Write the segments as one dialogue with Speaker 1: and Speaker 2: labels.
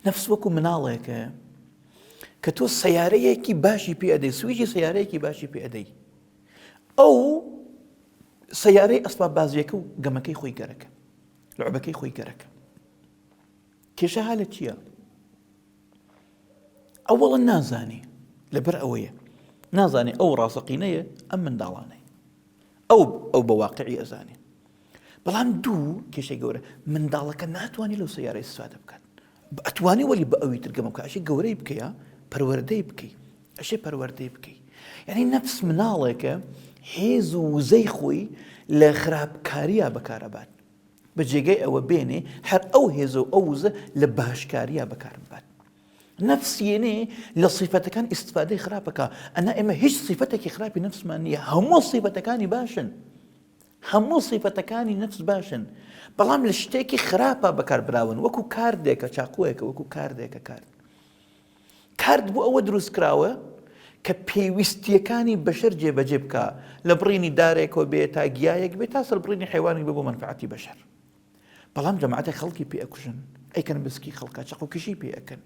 Speaker 1: نفس وەکو مناڵێکە کە تۆ سەیارەیەکی باشی پێ ئەدەی، سویچی سەیارەیەکی باشی پێ ئەدەی، ئەو سەیارەی ئەسباب بازیەکە و گەمەکەی خۆی گەرەکە، لعبەکەی خۆی گەرەکە. کێشە حالە چییە؟ ئەوەڵە نازانی، لەبەر ئەوەیە نازانێ ئەو ڕاستەقینەیە ئەم منداڵانەی، ئەو بە واقعی ئەزانێ. بەڵام دوو کێشەی گەورە، منداڵەکە ناتوانێت لەو سەیارەی استفادە بکات. ئەتوانی وەلی بە ئەوی ترگەمە بکە، ئەشی گەورەی بکەیە، پەروەردەی بکەی، ئەشێ پەروەردەی بکەی. یعنی نەفس مناڵێکە هێز و وزەی خۆی لە خراپکاریە بەکارەبات، بە جێگەی ئەوە بێنێ هەر ئەو هێز و ئەو وزە لە باشکاریە بەکاربات. نفسيني لصفة كان استفادة خرابك. أنا إما هيج صفتك خرابي نفس مانية، همو صفة كاني باشن، همو صفة كاني نفس باشن. بلام لشتيكي خرابة بكار براون وكو كارديكا شاقويك وكو كارديكا كارد بو أو دروس كراوة كبيوستي كاني بشر جيب جيبكا لبريني دارك وبيتا جيايك بيتاصل بريني حيواني ببو منفعتي بشر. بلام جماعتي خلقي بي أكشن أي كان بسكي خلقا شاقو كشي بي أكن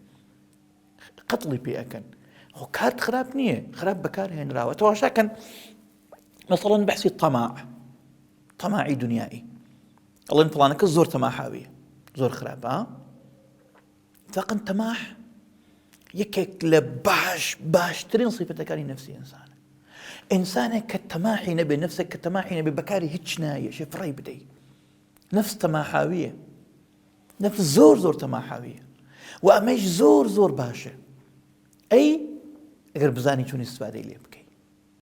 Speaker 1: قتلي بي أكن هو كارت خراب نية، خراب بكار هين راوة تواشا كان مثلا بحثي طماعي دنيائي، الله فلانك زور تماحاوية زور خراب فقن تماح يكك لباش ترين صفة كاري نفسي إنسان كالتماحي نبي نفسك كالتماحي نبي بكاري هيتشناية شفري بدي نفس تماحاوية، نفس زور تماحاوية، وأميش زور باشا أي غير بزاني شون استفادة لي بكي